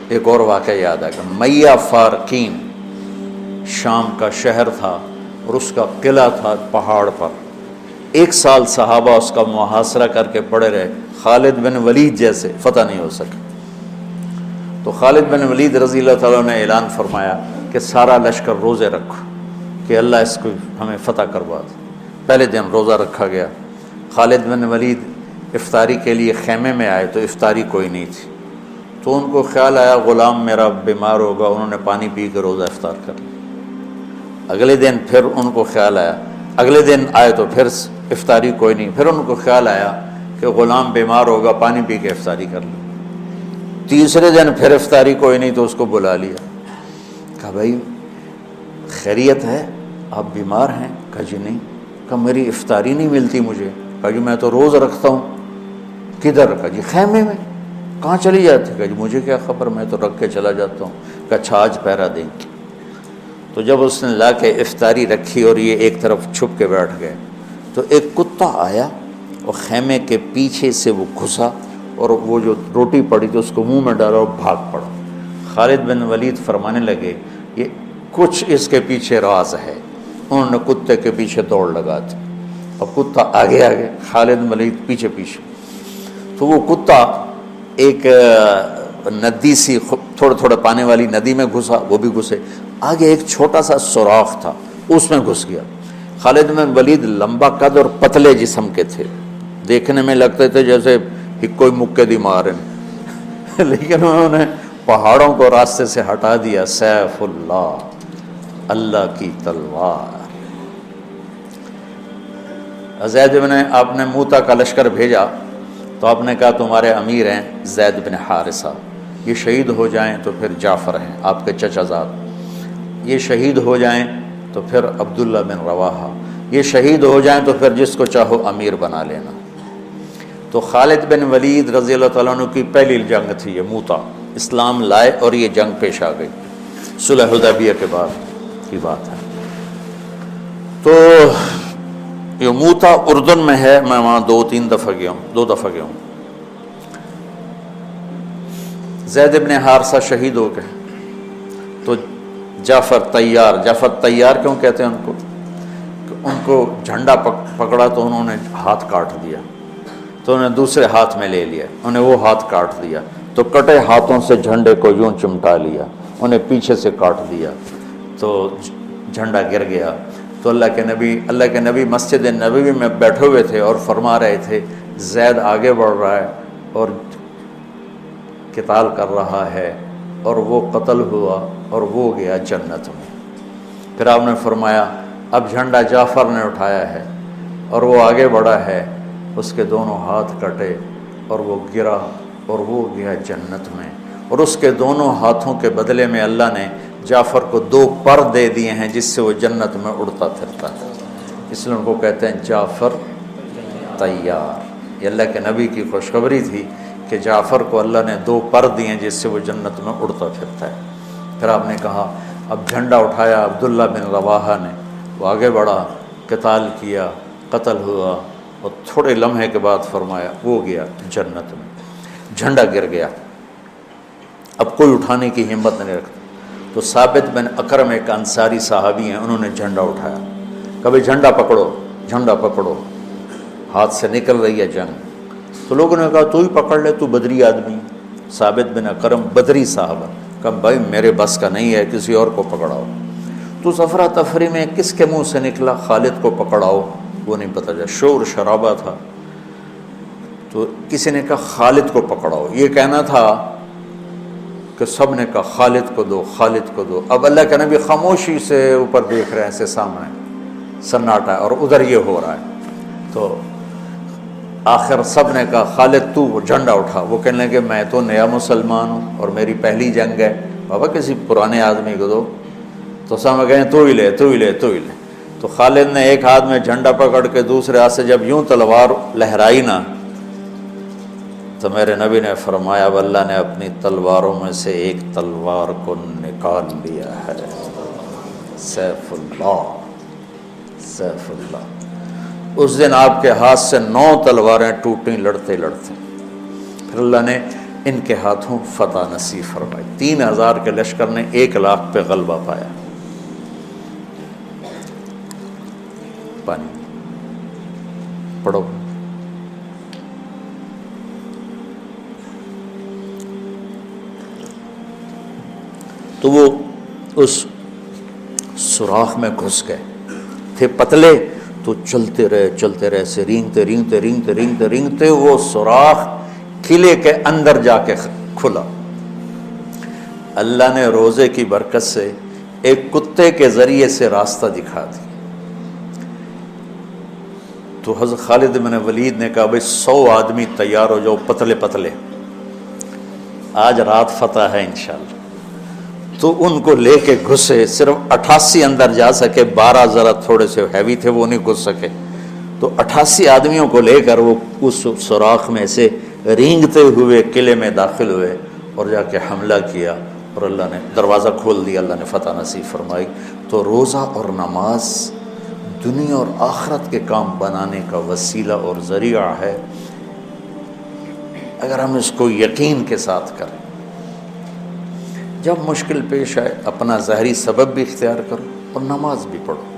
ایک اور واقعہ یاد آ گیا، میہ فارقین شام کا شہر تھا اور اس کا قلعہ تھا پہاڑ پر. 1 سال صحابہ اس کا محاصرہ کر کے پڑے رہے، خالد بن ولید جیسے فتح نہیں ہو سکے. تو خالد بن ولید رضی اللہ تعالیٰ نے اعلان فرمایا کہ سارا لشکر روزے رکھو کہ اللہ اس کو ہمیں فتح کروا دے. پہلے دن روزہ رکھا گیا. خالد بن ولید افطاری کے لیے خیمے میں آئے تو افطاری کوئی نہیں تھی، تو ان کو خیال آیا غلام میرا بیمار ہوگا، انہوں نے پانی پی کے روزہ افطار کر لیا. اگلے دن پھر ان کو خیال آیا، اگلے دن آئے تو پھر افطاری کوئی نہیں، پھر ان کو خیال آیا کہ غلام بیمار ہوگا، پانی پی کے افطاری کر لیں. تیسرے دن پھر افطاری کوئی نہیں تو اس کو بلا لیا، کہا بھائی خیریت ہے، آپ بیمار ہیں؟ کہا جی نہیں. کہا میری افطاری نہیں ملتی مجھے. کہا جی میں تو روز رکھتا ہوں. کدھر؟ کہا جی خیمے میں. کہاں چلی جاتی؟ کہا جی مجھے کیا خبر، میں تو رکھ کے چلا جاتا ہوں. کہا اچھا آج پہرا دیں. تو جب اس نے لا کے افطاری رکھی اور یہ ایک طرف چھپ کے بیٹھ گئے تو ایک کتا آیا اور خیمے کے پیچھے سے وہ گھسا اور وہ جو روٹی پڑی تھی اس کو منہ میں ڈالا اور بھاگ پڑا. خالد بن ولید فرمانے لگے یہ کچھ اس کے پیچھے راز ہے. انہوں نے کتے کے پیچھے دوڑ لگا دی اور کتا آگے آگے، خالد بن ولید پیچھے پیچھے. تو وہ کتا ایک ندی سی تھوڑا تھوڑا پانی والی ندی میں گھسا، وہ بھی گھسے. آگے ایک چھوٹا سا سوراخ تھا، اس میں گھس گیا. خالد بن ولید لمبا قد اور پتلے جسم کے تھے، دیکھنے میں لگتے تھے جیسے کوئی مکے دی مارن لیکن انہوں نے پہاڑوں کو راستے سے ہٹا دیا. سیف اللہ، اللہ کی تلوار. زید بن، آپ نے موتا کا لشکر بھیجا تو آپ نے کہا تمہارے امیر ہیں زید بن حارثہ، یہ شہید ہو جائیں تو پھر جعفر ہیں آپ کے چچا زاد، یہ شہید ہو جائیں تو پھر عبداللہ بن رواحہ، یہ شہید ہو جائیں تو پھر جس کو چاہو امیر بنا لینا. تو خالد بن ولید رضی اللہ تعالیٰ عنہ کی پہلی جنگ تھی یہ موتا. اسلام لائے اور یہ جنگ پیش آ گئی، صلح حدیبیہ کے بعد کی بات ہے. تو یہ موتا اردن میں ہے، میں وہاں 2 دفعہ گیا ہوں. زید بن حارثہ شہید ہو گئے تو جعفر تیار کیوں کہتے ہیں ان کو؟ کہ ان کو جھنڈا پکڑا تو انہوں نے ہاتھ کاٹ دیا، تو انہوں نے دوسرے ہاتھ میں لے لیا، انہیں وہ ہاتھ کاٹ دیا، تو کٹے ہاتھوں سے جھنڈے کو یوں چمٹا لیا، انہیں پیچھے سے کاٹ دیا تو جھنڈا گر گیا. تو اللہ کے نبی مسجد نبوی میں بیٹھے ہوئے تھے اور فرما رہے تھے زید آگے بڑھ رہا ہے اور قتال کر رہا ہے اور وہ قتل ہوا اور وہ گیا جنت میں. پھر آپ نے فرمایا اب جھنڈا جعفر نے اٹھایا ہے اور وہ آگے بڑھا ہے، اس کے دونوں ہاتھ کٹے اور وہ گرا اور وہ گیا جنت میں. اور اس کے دونوں ہاتھوں کے بدلے میں اللہ نے جعفر کو 2 پر دے دیے ہیں جس سے وہ جنت میں اڑتا پھرتا ہے. اس لیے ان کو کہتے ہیں جعفر تیار. یہ اللہ کے نبی کی خوشخبری تھی کہ جعفر کو اللہ نے 2 پر دیے جس سے وہ جنت میں اڑتا پھرتا ہے. پھر آپ نے کہا اب جھنڈا اٹھایا عبداللہ بن رواحہ نے، وہ آگے بڑھا، قتال کیا، قتل ہوا اور تھوڑے لمحے کے بعد فرمایا وہ گیا جنت میں. جھنڈا گر گیا، اب کوئی اٹھانے کی ہمت نہیں رکھتا. تو ثابت بن اکرم ایک انصاری صحابی ہیں، انہوں نے جھنڈا اٹھایا، کبھی جھنڈا پکڑو، ہاتھ سے نکل رہی ہے جنگ. تو لوگوں نے کہا تو ہی پکڑ لے، تو بدری آدمی. ثابت بن اکرم بدری صحابہ، کہا بھائی میرے بس کا نہیں ہے، کسی اور کو پکڑاؤ. تو افرا تفری میں کس کے منہ سے نکلا خالد کو پکڑاؤ، وہ نہیں پتہ چلا، شور شرابہ تھا. تو کسی نے کہا خالد کو پکڑاؤ، یہ کہنا تھا کہ سب نے کہا خالد کو دو. اب اللہ کے نبی خاموشی سے اوپر دیکھ رہے ہیں، ایسے سامنے سناٹا اور ادھر یہ ہو رہا ہے. تو آخر سب نے کہا خالد تو جھنڈا اٹھا. وہ کہنے لگے میں تو نیا مسلمان ہوں اور میری پہلی جنگ ہے، بابا کسی پرانے آدمی کو دو. تو سب کہیں تو ہی لے. تو خالد نے ایک ہاتھ میں جھنڈا پکڑ کے دوسرے ہاتھ سے جب یوں تلوار لہرائی نا تو میرے نبی نے فرمایا اب اللہ نے اپنی تلواروں میں سے ایک تلوار کو نکال لیا ہے. سیف اللہ. اس دن آپ کے ہاتھ سے 9 تلواریں ٹوٹیں لڑتے. پھر اللہ نے ان کے ہاتھوں فتح نصیب فرمائی۔ 3000 کے لشکر نے 1,00,000 پہ غلبہ پایا۔ پانی پڑھو۔ تو وہ اس سوراخ میں گھس گئے تھے، پتلے تو چلتے رہے سے رینگتے وہ سوراخ قلعے کے اندر جا کے کھلا۔ اللہ نے روزے کی برکت سے ایک کتے کے ذریعے سے راستہ دکھا دیا۔ تو حضرت خالد بن ولید نے کہا بھائی 100 آدمی تیار ہو جاؤ، پتلے پتلے، آج رات فتح ہے انشاءاللہ۔ تو ان کو لے کے گھسے، صرف 88 اندر جا سکے، 12 ذرا تھوڑے سے ہیوی تھے وہ نہیں گھس سکے، تو 88 آدمیوں کو لے کر وہ اس سوراخ میں سے رینگتے ہوئے قلعے میں داخل ہوئے اور جا کے حملہ کیا، اور اللہ نے دروازہ کھول دیا، اللہ نے فتح نصیب فرمائی۔ تو روزہ اور نماز دنیا اور آخرت کے کام بنانے کا وسیلہ اور ذریعہ ہے، اگر ہم اس کو یقین کے ساتھ کریں۔ جب مشکل پیش آئے اپنا ظاہری سبب بھی اختیار کرو اور نماز بھی پڑھو۔